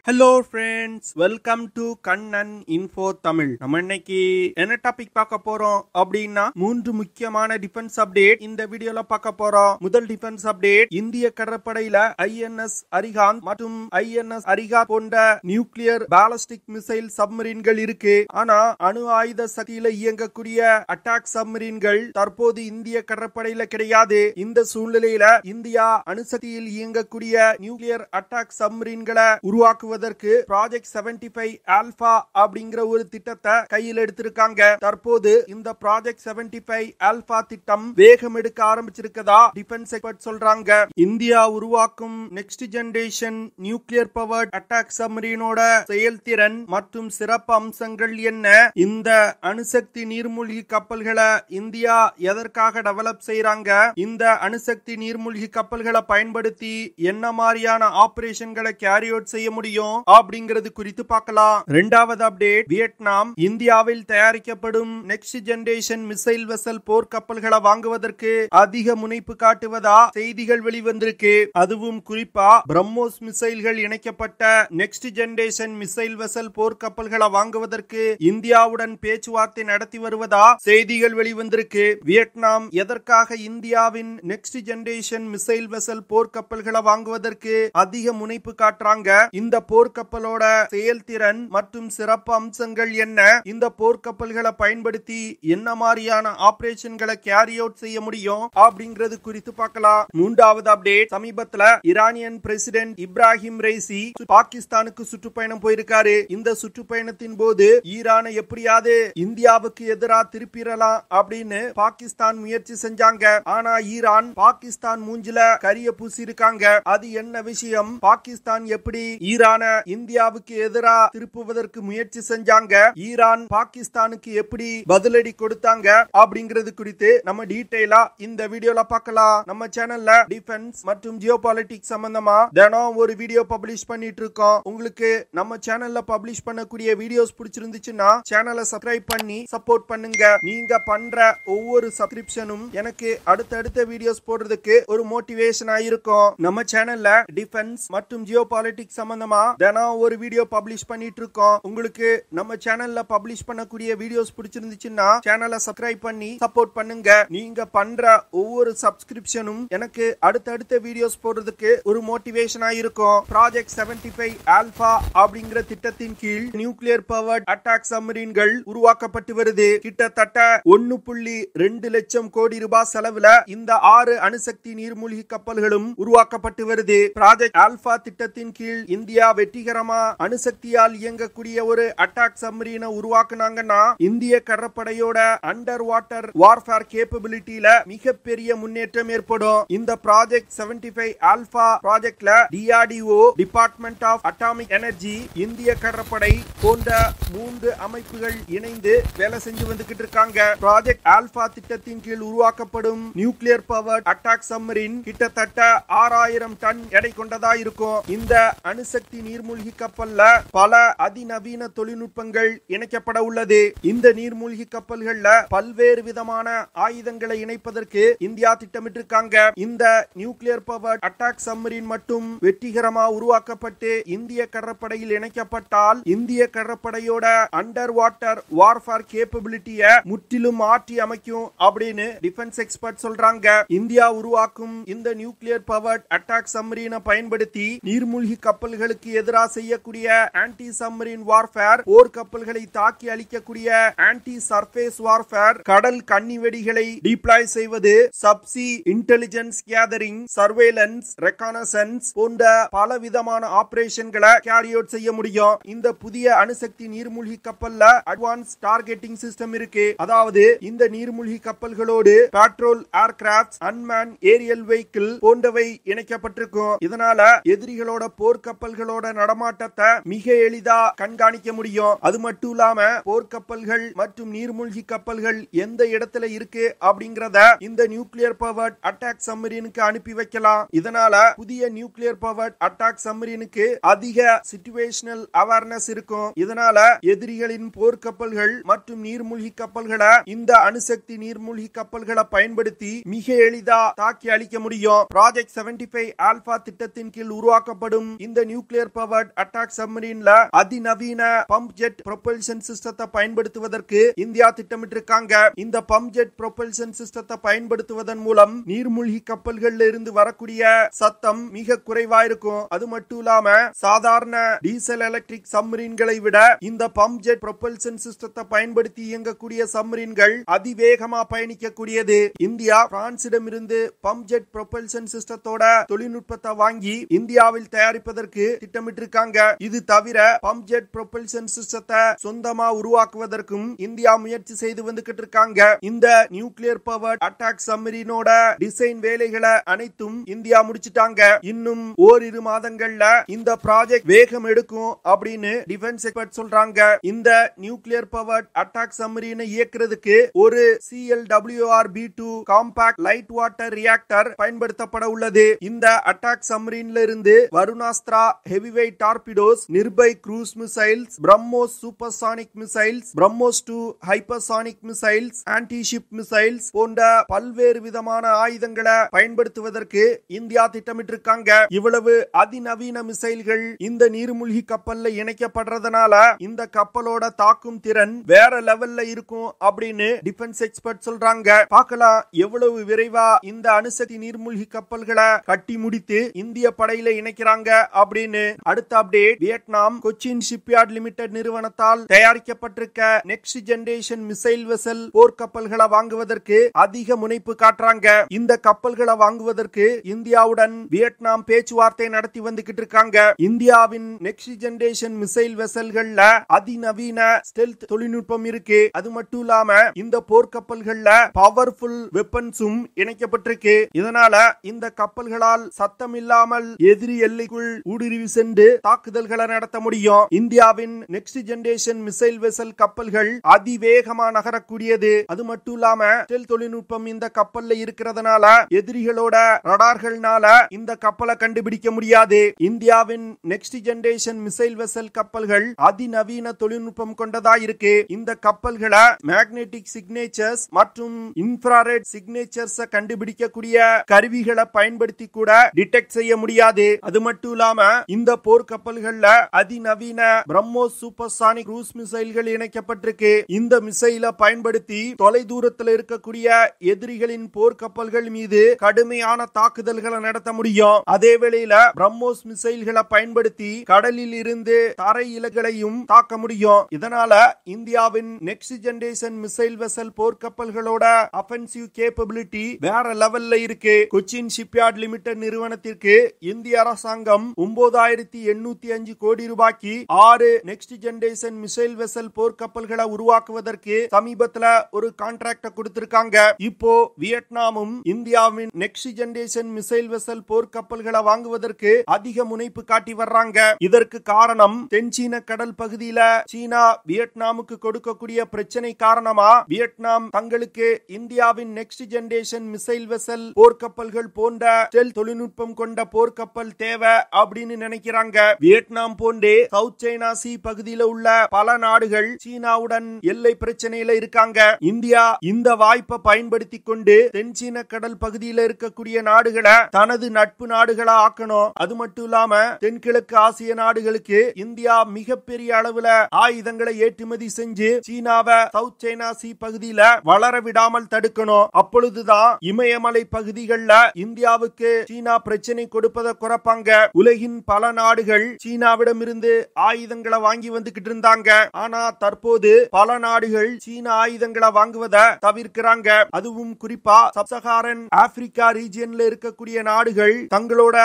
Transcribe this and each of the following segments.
Hello friends, welcome to Kannan info Tamil. நம்ம இன்னைக்கு என்ன டாபிக் பார்க்க போறோம் அப்படின்னா, 3 முக்கியமான டிஃபென்ஸ் அப்டேட் இந்த வீடியோல பார்க்க போறோம். முதல் டிஃபென்ஸ் அப்டேட், இந்திய கடற்படையில ஐஎன்எஸ் அரிகாந்த் மற்றும் ஐஎன்எஸ் அரிகாந்த் போன்ற நியூக்ளியர் பாலிஸ்டிக் மிசைல் சப்மரீன்கள் இருக்கு. ஆனா அணு ஆயுத சக்தியில இயங்கக்கூடிய அட்டாக் சப்மரீன்கள் தற்போது இந்திய கடற்படையில கிடையாது. இந்த சூழ்நிலையில இந்தியா அணுசக்தியில் இயங்கக்கூடிய நியூக்ளியர் அட்டாக் சப்மரீன்களை உருவாக்குவது ப்ராஜெக்ட் 75 ஆல்பா அப்படிங்கிற ஒரு திட்டத்தை கையில் எடுத்திருக்காங்க. தற்போது இந்த ப்ராஜெக்ட் 75 ஆல்பா திட்டம் வேகம் எடுக்க ஆரம்பிச்சிருக்கதா டிஃபென்ஸ் எக்ஸ்பர்ட் சொல்றாங்க. இந்தியா உருவாக்கும் next generation nuclear powered attack சப்மரீனோட செயல்திறன் மற்றும் சிறப்பு அம்சங்கள் என்ன? இந்த அணுசக்தி நீர்மூழ்கி கப்பல்களை இந்தியா எதற்காக டெவலப் செய்யறாங்க? இந்த அணுசக்தி நீர்மூழ்கி கப்பல்களை பயன்படுத்தி என்ன மாதிரியான ஆபரேஷன்களை கேரி அவுட் செய்ய முடியும் அப்படிங்கிறது குறித்து பார்க்கலாம். இரண்டாவது அப்டேட், வியட்நாம் இந்தியாவில் தயாரிக்கப்படும் நெக்ஸ்ட் ஜெனரேஷன் மிசைல் வெசல் போர் கப்பல்களை வாங்குவதற்கு அதிக முனைப்பு காட்டுவதா செய்திகள் வெளிவந்திருக்கு. அதுவும் குறிப்பா பிரம்மோஸ் மிசைல்கள் இணைக்கப்பட்ட நெக்ஸ்ட் ஜெனரேஷன் மிசைல் வெசல் போர் கப்பல்களை வாங்குவதற்கு இந்தியாவுடன் பேச்சுவார்த்தை நடத்தி வருவதா செய்திகள் வெளிவந்திருக்கு. வியட்நாம் எதற்காக இந்தியாவின் நெக்ஸ்ட் ஜெனரேஷன் மிசைல் வெசல் போர் கப்பல்களை வாங்குவதற்கு அதிக முனைப்பு காட்டுறாங்க? இந்த போர்க்கப்பலோட செயல்திறன் மற்றும் சிறப்பு அம்சங்கள் என்ன? இந்த போர்க்கப்பல்களை பயன்படுத்தி என்ன மாதிரியான ஆபரேஷன்களை கேரி அவுட் செய்ய முடியும் அப்படிங்கிறது குறித்து பார்க்கலாம். மூன்றாவது அப்டேட், சமீபத்துல ஈரானியன் பிரசிடென்ட் இப்ராஹிம் ரைசி பாகிஸ்தானுக்கு சுற்றுப்பயணம் போயிருக்காரு. இந்த சுற்றுப்பயணத்தின் போது ஈரானை எப்படியாவது இந்தியாவுக்கு எதிராக திருப்பிடலாம் அப்படின்னு பாகிஸ்தான் முயற்சி செஞ்சாங்க. ஆனா ஈரான் பாகிஸ்தான் மூஞ்சில கரிய பூசி இருக்காங்க. அது என்ன விஷயம்? பாகிஸ்தான் எப்படி ஈரான இந்தியாவுக்கு எதிராக திருப்புவதற்கு முயற்சி செஞ்சாங்க? ஈரான் பாகிஸ்தானுக்கு எப்படி பதிலடி கொடுத்தாங்க அப்படிங்கிறது குறித்து நம்ம டீடைலா இந்த வீடியோல பார்க்கலாம். நம்ம சேனல்ல டிஃபென்ஸ் மற்றும் ஜியோபாலிட்டிக்ஸ் சம்பந்தமா தினம் ஒரு வீடியோ பப்ளிஷ் பண்ணிட்டு இருக்கோம். உங்களுக்கு நம்ம சேனல்ல பப்ளிஷ் பண்ணக்கூடிய வீடியோஸ் பிடிச்சிருந்துச்சுன்னா சேனலை சப்ஸ்கிரைப் பண்ணி சப்போர்ட் பண்ணுங்க. நீங்க பண்ற ஒவ்வொரு சப்ஸ்கிரிப்ஷனும் எனக்கு அடுத்தடுத்த வீடியோஸ் போடுறதுக்கு ஒரு மோட்டிவேஷனா இருக்கும். நம்ம சேனல்ல டிஃபென்ஸ் மற்றும் ஜியோபாலிட்டிக்ஸ் சம்பந்தமா தினம் ஒரு வீடியோ பப்ளிஷ் பண்ணிட்டு இருக்கோம். உங்களுக்கு நம்ம சேனல்ல பப்ளிஷ் பண்ணக்கூடிய வீடியோஸ் பிடிச்சிருந்துச்சுன்னா சேனலை சப்ஸ்கிரைப் பண்ணி சப்போர்ட் பண்ணுங்க. நீங்க பண்ற ஒவ்வொரு சப்ஸ்கிரிப்ஷனும் எனக்கு அடுத்தடுத்த வீடியோஸ் போடுறதுக்கு ஒரு மோட்டிவேஷனா இருக்கும். ப்ராஜெக்ட் 75 ஆல்பா அப்படிங்கிற திட்டத்தின் கீழ் நியூக்ளியர் பவர்ட் அட்டாக் சப்மரீன்கள் உருவாக்கப்பட்டு வருது. கிட்டத்தட்ட 1.2 லட்சம் கோடி ரூபாய் செலவுல இந்த 6 அணுசக்தி நீர்மூழ்கி கப்பல்களும் உருவாக்கப்பட்டு வருது. ப்ராஜெக்ட் ஆல்பா திட்டத்தின் கீழ் இந்தியா வெற்றிகரமா அணுசக்தியால் இயங்கக்கூடிய ஒரு அட்டாக் சப்மரீனை உருவாக்குனாங்கன்னா இந்திய கடற்படையோட அண்டர் வாட்டர் வார்ஃபேர் கேப்பபிலிட்டியில மிகப்பெரிய முன்னேற்றம் ஏற்படும். இந்த ப்ராஜெக்ட் 75 ஆல்பா ப்ராஜெக்ட்ல DRDO, department of atomic energy, இந்திய கடற்படை போன்ற 3 அமைப்புகள் இணைந்து வேலை செஞ்சு வந்துகிட்டு இருக்காங்க. ப்ராஜெக்ட் ஆல்பா திட்டத்தின் கீழ் உருவாக்கப்படும் நியூக்ளியர் பவர் அட்டாக் சப்மரீன் கிட்டத்தட்ட 6000 டன் எடை கொண்டதா இருக்கும். இந்த அணுசக்தி நீர்மூழ்கி கப்பல்ல பல அதிநவீன தொழில்நுட்பங்கள் இணைக்கப்பட உள்ளது. இந்த நீர்மூழ்கி கப்பல்கள்ல பல்வேறு விதமான ஆயுதங்களை இணைப்பதற்கு இந்தியா திட்டமிட்டிருக்காங்க. இந்த நியூக்ளியர் பவர் அட்டாக் சப்மரீன் மட்டும் வெற்றிகரமா உருவாக்கப்பட்டு இந்திய கடற்படையில் இணைக்கப்பட்டால் இந்திய கடற்படையோட அண்டர் வாட்டர் வார்ஃபேர் கேப்பபிலிட்டியை முற்றிலும் மாற்றி அமைக்கும் அப்படின்னு டிஃபென்ஸ் எக்ஸ்பர்ட் சொல்றாங்க. இந்தியா உருவாக்கும் இந்த நியூக்ளியர் பவர் அட்டாக் சப்மரீனை பயன்படுத்தி நீர்மூழ்கி கப்பல்களுக்கு எதிராக செய்யக்கூடிய ஆன்டி சப்மரீன் வார்ஃபேர், போர் கப்பல்களை தாக்கி அழிக்கக்கூடிய ஆன்டி சர்ஃபேஸ் வார்ஃபேர், கடல் கன்னி வெடிகளை டிப்ளாய் செய்வது, சப்சி இன்டெலிஜென்ஸ் கேதரிங், சர்வேலன்ஸ், ரெகானசன்ஸ் போன்ற பல விதமான ஆபரேஷன்களை கேரி அவுட் செய்ய முடியும். இந்த புதிய அணுசக்தி நீர்மூழ்கி கப்பல்ல அட்வான்ஸ் டார்கெட்டிங் சிஸ்டம் இருக்கு. அதாவது இந்த நீர்மூழ்கி கப்பல்களோடு patrol aircraft, unmanned aerial vehicle போன்றவை இணைக்கப்பட்டிருக்கும். இதனால எதிரிகளோட போர்க்கப்பல்களோட நடமாட்டத்தை மிக எளிதா கண்காணிக்க முடியும். அது மட்டும் இல்லாம போர்க்கப்பல்கள் மற்றும் நீர்மூழ்கி கப்பல்கள் எந்த இடத்துல இருக்கு அப்படிங்கறத இந்த நியூக்ளியர் பவர்ட் அட்டாக் சப்மரீனுக்கு அனுப்பி வைக்கலாம். இதனால புதிய நியூக்ளியர் பவர்ட் அட்டாக் சப்மரீனுக்கு அதிக சிச்சுவேஷனல் அவேர்னஸ் இருக்கும். இதனால எதிரிகளின் போர்க்கப்பல்கள் மற்றும் நீர்மூழ்கி கப்பல்களை இந்த அணுசக்தி நீர்மூழ்கி கப்பல்களை பயன்படுத்தி மிக எளிதா தாக்கி அழிக்க முடியும். ப்ராஜெக்ட் 75 ஆல்பா திட்டத்தின் கீழ் உருவாக்கப்படும் இந்த நியூக்ளியர் பவர்ட் அட்டாக் சப்மரீன்ல அதிநவீன பம்ப் ஜெட் ப்ரொபல்ஷன் சிஸ்டத்தை பயன்படுத்துவதற்கு இந்தியா திட்டமிட்டிருக்காங்க. இந்த பம்ப் ஜெட் ப்ரொபல்ஷன் சிஸ்டத்தை பயன்படுத்துவதன் மூலம் நீர்மூழ்கி கப்பல்கள்ல இருந்து வரக்கூடிய சத்தம் மிக குறைவா இருக்கும். அது மட்டும் இல்லாம சாதாரண டீசல் எலக்ட்ரிக் சப்மரீன்களை விட இந்த பம்ப் ஜெட் ப்ரொபல்ஷன் சிஸ்டத்தை பயன்படுத்தி இயங்கக்கூடிய சப்மரீன்கள் அதிவேகமா பயணிக்கக்கூடியது. இந்தியா பிரான்சிடமிருந்து பம்ப் ஜெட் ப்ரொபல்ஷன் சிஸ்டத்தோட தொழில்நுட்பத்தை வாங்கி இந்தியாவில் தயாரிப்பதற்கு திட்டமிட்டிருக்காங்க. இது தவிர பம்ப் ஜெட் ப்ரொபல்ஷன் சிஸ்டத்தை சொந்தமா உருவாக்குவதற்கும் இந்தியா முயற்சி செய்து வந்துகிட்டு இருக்காங்க. இந்த நியூக்ளியர் பவர்ட் அட்டாக் சப்மரீனோட டிசைன் வேலைகளை அனைத்தும் இந்தியா முடிச்சிட்டாங்க. இன்னும் ஓரிரு மாதங்கள்ல இந்த ப்ராஜெக்ட் வேகம் எடுக்கும் அப்படின்னு டிஃபென்ஸ் எக்ஸ்பர்ட் சொல்றாங்க. இந்த நியூக்ளியர் பவர்ட் அட்டாக் சப்மரீனை இயக்குறதுக்கு ஒரு CLWR-B2 compact light water reactor பயன்படுத்தப்பட உள்ளது. இந்த அட்டாக் சப்மரீன்ல இருந்து Varunastra heavyweight torpedoes, Nirbhay cruise missiles, BrahMos supersonic missiles, BrahMos 2 hypersonic missiles, anti ship missiles போன்ற பல்வேறு விதமான ஆயுதங்களை பயன்படுத்துவதற்கு இந்தியா திட்டமிட்டிருக்காங்க. இவ்வளவு அதிநவீன மிசைல்கள் இந்த நீர்மூழ்கி கப்பல்ல இணைக்கப்படுறதுனால இந்த கப்பலோட தாக்கும் திறன் வேற லெவல்ல இருக்கும் அப்படின்னு டிஃபென்ஸ் எக்ஸ்பர்ட் சொல்றாங்க. பார்க்கலாம் எவ்வளவு விரைவா இந்த அணுசக்தி நீர்மூழ்கி கப்பல்களை கட்டி முடித்து இந்திய படையில இணைக்கிறாங்க அப்படின்னு. அடுத்த update, Vietnam Cochin shipyard limited நிறுவனத்தால் தயாரிக்கப்பட்டிருக்க நெக்ஸ்ட் ஜெனரேஷன் மிசைல் வெசல் போர்க்கப்பல்களை வாங்குவதற்கு அதிக முனைப்பு காட்டுறாங்க. இந்த கப்பல்களை வாங்குவதற்கு இந்தியாவுடன் வியட்நாம் பேச்சுவார்த்தை நடத்தி வந்துகிட்டு இருக்காங்க. இந்தியாவின் நெக்ஸ்ட் ஜெனரேஷன் மிசைல் வெசல்கள்ல அதிநவீன ஸ்டெல்த் தொழில்நுட்பம் இருக்கு. அது மட்டும் இல்லாம இந்த போர்க்கப்பல்கள்ல பவர்ஃபுல் வெப்பன்ஸும் இணைக்கப்பட்டிருக்கு. இதனால இந்த கப்பல்களால் சத்தம் இல்லாமல் எதிரி எல்லைக்குள் ஊடுருவி சென்று தாக்குதல்களை நடத்த முடியும். இந்தியாவின் நெக்ஸ்ட் ஜெனரேஷன் மிசைல் வெசல் கப்பல்கள் அதிவேகமா நகரக்கூடியது. அது மட்டும் இல்லாம ஸ்டெல்த் தொழில்நுட்பம் இந்த கப்பல்ல இருக்கிறதுனால எதிரிகளோட ரடார்கள்னால இந்த கப்பலை கண்டுபிடிக்க முடியாது. இந்தியாவின் நெக்ஸ்ட் ஜெனரேஷன் மிசைல் வெசல் கப்பல்கள் அதிநவீன தொழில்நுட்பம் கொண்டதா இருக்கு. இந்த கப்பல்களை மேக்னெட்டிக் சிக்னேச்சர்ஸ் மற்றும் இன்ஃப்ராரெட் சிக்னேச்சர்ஸ் கண்டுபிடிக்கக்கூடிய கருவிகளை பயன்படுத்தி கூட டிடெக்ட் செய்ய முடியாது. அது மட்டும் இல்லாம இந்த போர்க்கப்பல்கள்ல அதிநவீன பிரம்மோஸ் சூப்பர்சானிக் க்ரூஸ் மிசைல்கள் இணைக்கப்பட்டிருக்கு. இந்த மிசைலை பயன்படுத்தி தொலை தூரத்தில் இருக்கக்கூடிய எதிரிகளின் போர்க்கப்பல்கள் மீது கடுமையான தாக்குதல்களை நடத்த முடியும். அதே வேளையில பிரம்மோஸ் மிசைல்களை பயன்படுத்தி கடலில் இருந்து தரை இலக்குகளையும் தாக்க முடியும். இதனால இந்தியாவின் நெக்ஸ்ட் ஜெனரேஷன் மிசைல் வெசல் போர்க்கப்பல்களோட அஃபென்சிவ் கேப்பபிலிட்டி வேற லெவல்ல இருக்கு. கொச்சின் ஷிப்யார்ட் லிமிடெட் நிறுவனத்திற்கு இந்திய அரசாங்கம் 9805 கோடி ரூபாய்க்கு 6 நெக்ஸ்ட் ஜெனரேஷன் மிசைல் வெசல் போர்க்கப்பல்களை உருவாக்குவதற்கு சமீபத்துல ஒரு கான்ட்ராக்ட் கொடுத்திருக்காங்க. இப்போ வியட்நாமும் இந்தியாவின் நெக்ஸ்ட் ஜெனரேஷன் மிசைல் வெசல் போர்க்கப்பல்களை வாங்குவதற்கு அதிக முனைப்பு காட்டி வர்றாங்க. இதற்கு காரணம் தென்சீன கடல் பகுதியில சீனா வியட்நாமுக்கு கொடுக்கக்கூடிய பிரச்சனை காரணமா வியட்நாம் தங்களுக்கு இந்தியாவின் நெக்ஸ்ட் ஜெனரேஷன் மிசைல் வெசல் போர்க்கப்பல்கள் போன்ற ஸ்டெல்த் தொழில்நுட்பம் கொண்ட போர்க்கப்பல் தேவை அப்படின்னு நினைக்கிறாங்க. வியட்நாம் போன்றே சவுத் சைனா சி பகுதியில் உள்ள பல நாடுகள் சீனாவுடன் எல்லை பிரச்சனையில இருக்காங்க. இந்தியா இந்த வாய்ப்பை பயன்படுத்தி கொண்டு தென்சீன கடல் பகுதியில் இருக்கக்கூடிய நாடுகளை தனது நட்பு நாடுகளா ஆக்கணும். அது மட்டும் இல்லாம தென்கிழக்கு ஆசிய நாடுகளுக்கு இந்தியா மிகப்பெரிய அளவுல ஆயுதங்களை ஏற்றுமதி செஞ்சு சீனாவை சவுத் சைனா சி பகுதியில வளர விடாமல் தடுக்கணும். அப்பொழுதுதான் இமயமலை பகுதிகளில் இந்தியாவுக்கு சீனா பிரச்சனை கொடுப்பதை குறைப்பாங்க. உலகின் பல நாடுகள் சீனாவிடம் இருந்து ஆயுதங்களை வாங்கி வந்துகிட்டு இருந்தாங்க. ஆனா தற்போது பல நாடுகள் சீன ஆயுதங்களை வாங்குவதை தவிர்க்கிறாங்க. அதுவும் குறிப்பா சப்சஹாரன் ஆப்பிரிக்கா ரீஜியன்ல இருக்கக்கூடிய நாடுகள் தங்களோட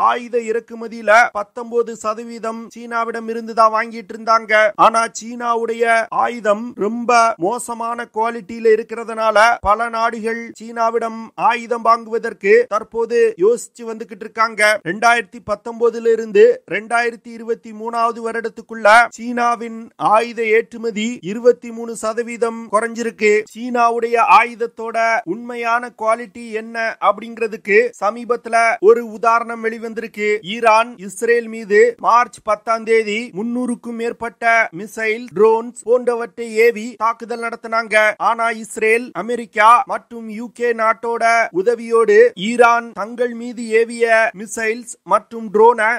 ஆயுத இறக்குமதியில 19% சீனாவிடம் இருந்து தான் வாங்கிட்டு இருந்தாங்க. ஆனா சீனாவுடைய ஆயுதம் ரொம்ப மோசமான குவாலிட்டியில இருக்கிறதுனால பல நாடுகள் சீனாவிடம் ஆயுதம் வாங்குவதற்கு தற்போது யோசிச்சு வந்துகிட்டு இருக்காங்க. 2019 இருந்து 2023 வருடத்துக்குள்ள சீனாவின் ஆயுத ஏற்றுமதி 23% குறைஞ்சிருக்கு. சீனாவுடைய ஆயுதத்தோட உண்மையான குவாலிட்டி என்ன அப்படிங்கிறதுக்கு சமீபத்துல ஒரு உதாரணம் வெளிவந்திருக்கு. ஈரான் இஸ்ரேல் மீது மார்ச் 10ஆம் தேதி 300க்கும் மேற்பட்ட மிசைல், ட்ரோன்ஸ் போன்றவற்றை ஏவி தாக்குதல் நடத்தினாங்க. ஆனா இஸ்ரேல், அமெரிக்கா மற்றும் யூகே நாட்டோட உதவியோடு ஈரான் தங்கள் மீது ஏவிய மிசைல்ஸ் மற்றும் ட்ரோனை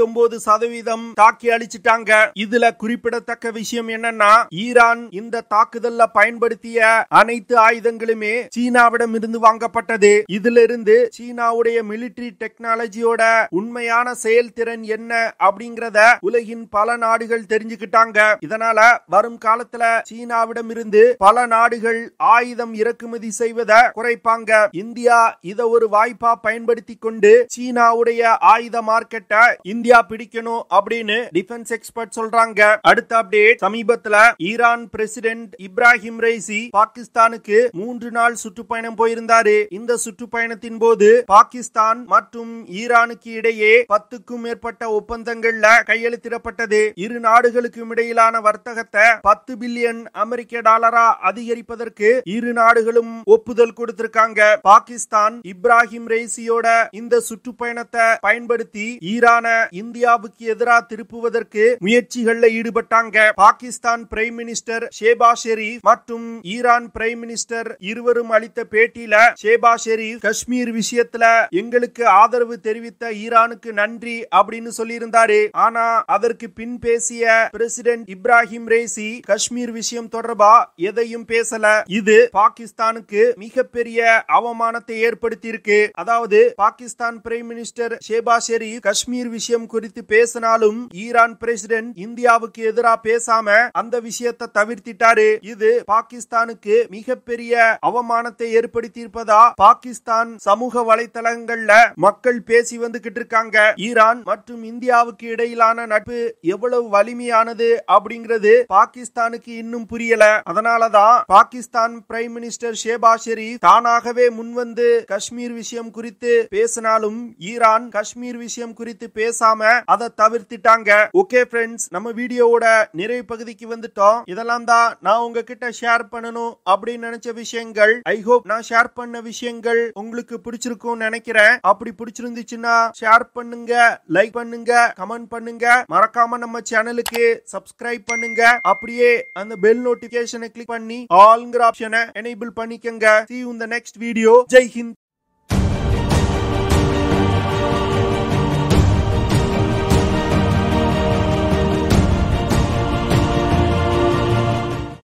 99% தாக்கி அழிச்சிட்டாங்க. இதுல குறிப்பிடத்தக்க விஷயம் என்னன்னா, ஈரான் இந்த தாக்குதல்ல பயன்படுத்திய அனைத்து ஆயுதங்களுமே சீனாவிடம் இருந்து வாங்கப்பட்டது. இதிலிருந்து சீனாவுடைய மிலிட்டரி டெக்னாலஜியோட உண்மையான செயல்திறன் என்ன அப்படிங்கறத உலகின் பல நாடுகள் தெரிஞ்சுக்கிட்டாங்க. இதனால வரும் காலத்துல சீனாவிடம் இருந்து பல நாடுகள் ஆயுதம் இறக்குமதி செய்வதை குறைப்பாங்க. இந்தியா இத ஒரு வாய்ப்பா பயன்படுத்தி கொண்டு சீனாவுடைய ஆயுத மார்க்கெட்டை இந்தியா பிடிக்கணும் அப்படின்னு டிஃபென்ஸ் எக்ஸ்பர்ட் சொல்றாங்க. அடுத்த அப்டேட், சமீபத்துல ஈரான் பிரசிடென்ட் இப்ராஹிம் ரைசி பாகிஸ்தானுக்கு 3 நாள் சுற்றுப்பயணம் போயிருந்தாரு. இந்த சுற்றுப்பயணத்தின் போது பாகிஸ்தான் மற்றும் ஈரானுக்கு இடையே 10க்கும் மேற்பட்ட ஒப்பந்தங்கள்ல கையெழுத்திடப்பட்டது. இரு நாடுகளுக்கும் இடையிலான வர்த்தகத்தை 10 பில்லியன் அமெரிக்க டாலரா அதிகரிப்பதற்கு இரு நாடுகளும் ஒப்புதல் கொடுத்திருக்காங்க. பாகிஸ்தான் இப்ராஹிம் ரைசியோட இந்த சுற்றுப்பயணத்தை பயன்படுத்தி ஈரான இந்தியாவுக்கு எதிராக திருப்புவதற்கு முயற்சிகள்ல ஈடுபட்டாங்க. பாகிஸ்தான் பிரைம் மினிஸ்டர் ஷேபாஸ் ஷெரீப் மற்றும் ஈரான் பிரைம் மினிஸ்டர் இருவரும் அளித்த பேட்டியில ஷேபாஸ் ஷெரீப் காஷ்மீர் விஷயத்துல எங்களுக்கு ஆதரவு தெரிவித்த ஈரானுக்கு நன்றி அப்படின்னு சொல்லியிருந்தாரு. ஆனா அதற்கு பின் பேசிய பிரசிடென்ட் இப்ராஹிம் ரைசி காஷ்மீர் விஷயம் தொடர்பா எதையும் பேசல. இது பாகிஸ்தானுக்கு மிகப்பெரிய அவமானத்தை ஏற்படுத்தி இருக்கு. அதாவது பாகிஸ்தான் பிரைம் மினிஸ்டர் ஷேபாஸ் ஷெரீப் காஷ்மீர் விஷயம் குறித்து பேசினாலும் ஈரான் பிரசிடென்ட் இந்தியாவுக்கு எதிராக பேசாம அந்த விஷயத்தை தவிர்த்திட்டாரு. இது பாகிஸ்தானுக்கு மிகப்பெரிய அவமானத்தை ஏற்படுத்தி இருப்பதா பாகிஸ்தான் சமூக வலைதளங்கள்ல மக்கள் பேசி வந்துகிட்டு இருக்காங்க. ஈரான் மற்றும் இந்தியாவுக்கு இடையிலான நட்பு எவ்வளவு வலிமையானது அப்படிங்கிறது பாகிஸ்தானுக்கு இன்னும் புரியல. அதனாலதான் பாகிஸ்தான் பிரைம் மினிஸ்டர் ஷேபாஸ் ஷெரீப் தானாகவே முன்வந்து காஷ்மீர் விஷயம் குறித்து பேசினாலும் ஈரான் காஷ்மீர் விஷயம் குறித்து பேசாம அதை தவிர்த்திட்டாங்க. ஓகே ஃப்ரெண்ட்ஸ், நம்ம வீடியோவோட நிறைவு பகுதிக்கு வந்துட்டோம். இதெல்லாம் தான் நான் உங்ககிட்ட ஷேர் பண்ணணும் அப்படின்னு நினைச்ச விஷயங்கள். ஐ ஹோப் நான் ஷேர் பண்ண விஷயங்கள் உங்களுக்கு பிடிச்சிருக்கும் நினைக்கிறேன். அப்படி பிடிச்சிருந்துச்சுன்னா ஷேர் பண்ணுங்க, லைக் பண்ணுங்க, கமெண்ட் பண்ணுங்க. மறக்காம நம்ம சேனலுக்கு சப்ஸ்கிரைப் பண்ணுங்க. அப்படியே அந்த பெல் நோட்டிபிகேஷனை கிளிக் பண்ணி ஆல்ங்கிற ஆப்ஷனை எனேபிள் பண்ணிக்கங்க. See you in the next video. Jai Hind.